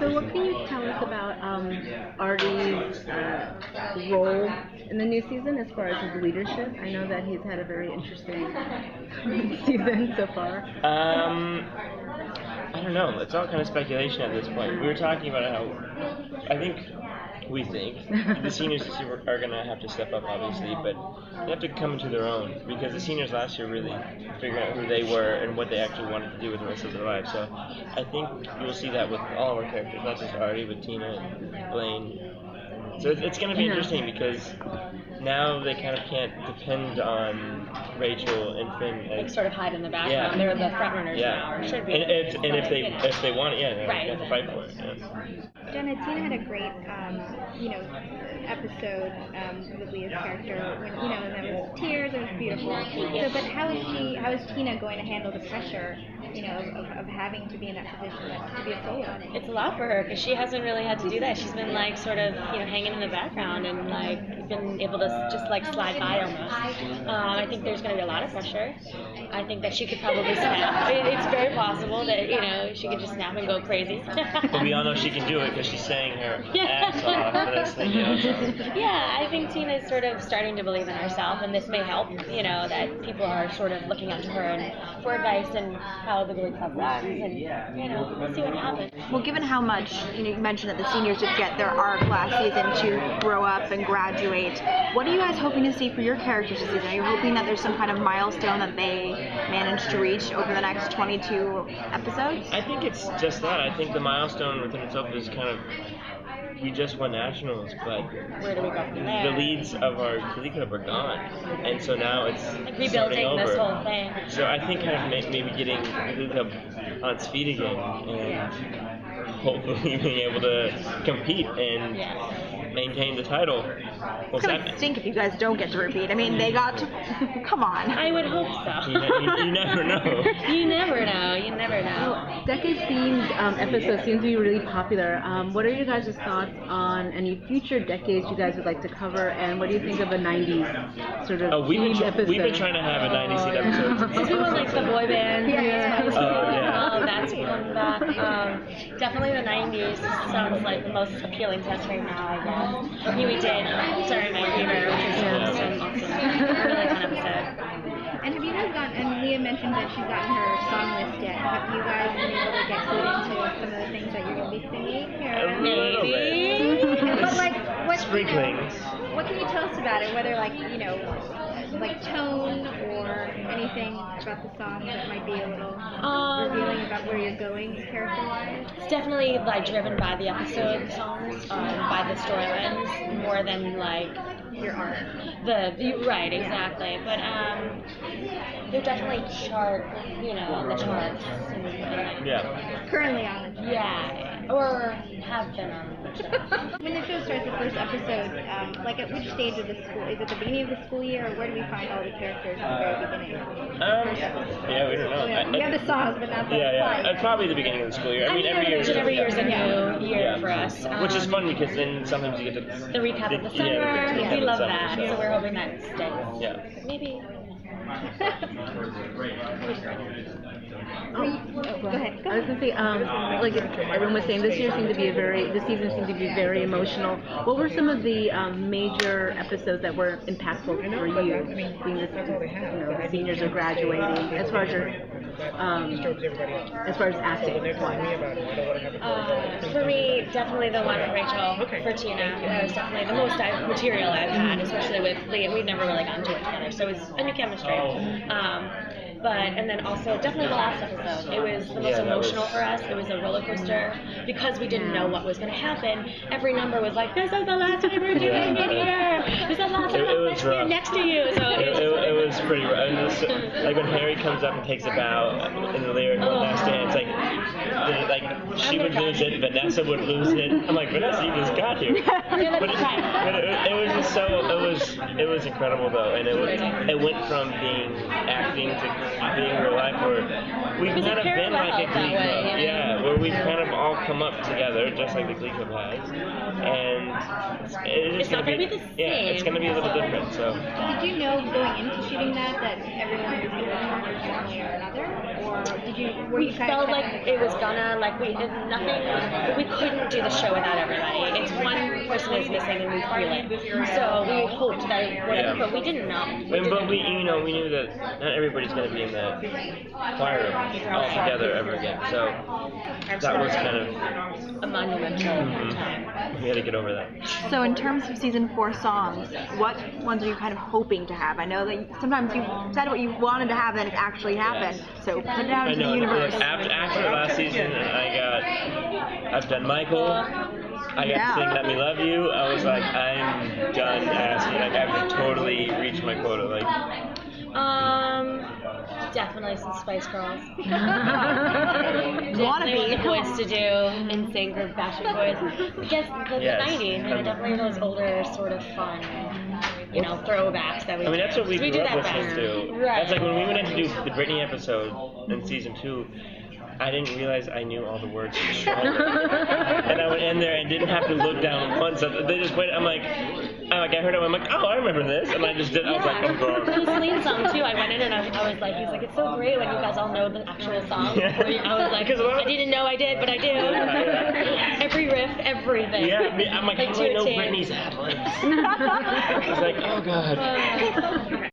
So what can you tell us about Artie's role in the new season as far as his leadership? I know that he's had a very interesting season so far. I don't know. It's all kind of speculation at this point. We were talking about how we think the seniors this year are going to have to step up, obviously, but they have to come into their own because the seniors last year really figured out who they were and what they actually wanted to do with the rest of their lives. So I think you'll see that with all of our characters, not just Artie, but Tina and Blaine. So it's going to be interesting because now they kind of can't depend on Rachel and Finn. Like sort of hide in the background. They're the front runners now. Or should be. And if they want it, they have to fight for it. Yeah. Jenna, Tina had a great, episode with Leah's character when and there was tears. It was beautiful. So, but how is Tina going to handle the pressure, of having to be in that position to be a solo? It's a lot for her because she hasn't really had to do that. She's been like sort of hanging in the background and like been able to just like slide by almost. I think there's going to be a lot of pressure. I think that she could probably snap. It's very possible that she could just snap and go crazy. But we all know she can do it because she's saying her ass off for this thing. Yeah, I think Tina is sort of starting to believe in herself, and this may help. That people are sort of looking up to her and for advice and how the Glee Club runs, and we'll see what happens. Well, given how much you mentioned that the seniors did get their arc last season to grow up and graduate, what are you guys hoping to see for your characters this season? Are you hoping that there's some kind of milestone that they manage to reach over the next 22 episodes? I think it's just that. I think the milestone within itself is kind of, we just won nationals, but where do we go from there? The leads of our Glee Club are gone, and so now it's like rebuilding over. This whole thing. So I think kind of maybe getting Glee Club on its feet again, and hopefully being able to compete and maintain the title. It's gonna stink if you guys don't get to repeat. I mean, they got to. Come on. I would hope so. You never know. You never know. Well, decade-themed episodes seem to be really popular. What are your guys' thoughts on any future decades you guys would like to cover, and what do you think of a 90s sort of themed episode? We've been trying to have a 90s themed episode. Since we want like the boy band, that's coming back. Definitely the 90s sounds like the most appealing to us right now, I guess. We did during my theater, which is awesome. Really fun episode. And have you guys and Leah mentioned that she's gotten her song list yet. Have you guys been able to get clued into some of the things that you're going to be singing? Maybe. What sprinklings. What can you tell us about it? Whether like tone or anything about the song that might be a little revealing about where you're going character-wise? It's definitely like driven by the episode songs, by the storylines more than like your art. Right, exactly. But they're definitely on the charts. Currently on the charts. Yeah, or have been on the charts. When the show starts, the first episode, at which stage of the school? Is it the beginning of the school year, or where do we find all the characters at the very beginning? Yeah, we don't know. We have the songs, but not the plot. Probably the beginning of the school year. I mean, every year is a new year for us. Which is fun because then sometimes you get the recap of the summer. We love that, so we're hoping that stays. Yeah. Maybe. Go ahead. I was gonna say, like everyone was saying, this season seemed to be very emotional. What were some of the major episodes that were impactful for you, being the seniors are graduating, as far as acting? For me, definitely the one with Rachel for Tina. That was definitely the most material I've had, especially with Lee. We've never really gotten to it together, so it was a new chemistry. And then also definitely the last episode. It was the most emotional for us. It was a roller coaster because we didn't know what was going to happen. Every number was like, "This is the last time we're doing it here. This is the last time I'm next to you." So it was pretty rough. Like when Harry comes up and takes a bow in the lyric last dance, like she would lose it, Vanessa would lose it. I'm like, Vanessa, you just got here. But it was just so it was incredible though, and it went from being acting to being real life, where we've kind of been like a Glee Club, where we've kind of all come up together, just like the Glee Club has, and it's not going to be the same. Yeah, it's going to be a little different. So, did you know going into shooting that everyone was going to turn one way or another, or were you kind felt of like it was going Donna, like we couldn't do the show without everybody. It's one person is missing and we feel it. So we hoped that it would, but we didn't know. But we knew that not everybody's going to be in that choir room all together ever again. So that was kind of a monumental time. We had to get over that. So in terms of season 4 songs, what ones are you kind of hoping to have? I know that sometimes you said what you wanted to have and it actually happened. So put it out into the universe. After the last season, I've done Michael. I got to sing Let Me Love You. I was like, I'm done asking. Like, I've totally reached my quota. Like, definitely some Spice Girls. Wannabe. Want the boys to do NSYNC group Backstreet Boys. I guess the 90s, definitely those older sort of fun, throwbacks that we. I mean, that's what we grew up listening to. Right. That's like when we went in to do the Britney episode in season 2. I didn't realize I knew all the words to the song. And I went in there and didn't have to look down once. They just went, I heard it, I'm like, oh, I remember this. And I just did, I was like, oh, God. The Celine song, too, I went in and I was like, he's like, it's so great when you guys all know the actual song. Yeah. I was like, I didn't know I did, but I do. Yeah. Every riff, everything. Yeah, I'm like, how do I know Britney's ad-libs? I was like, oh, God.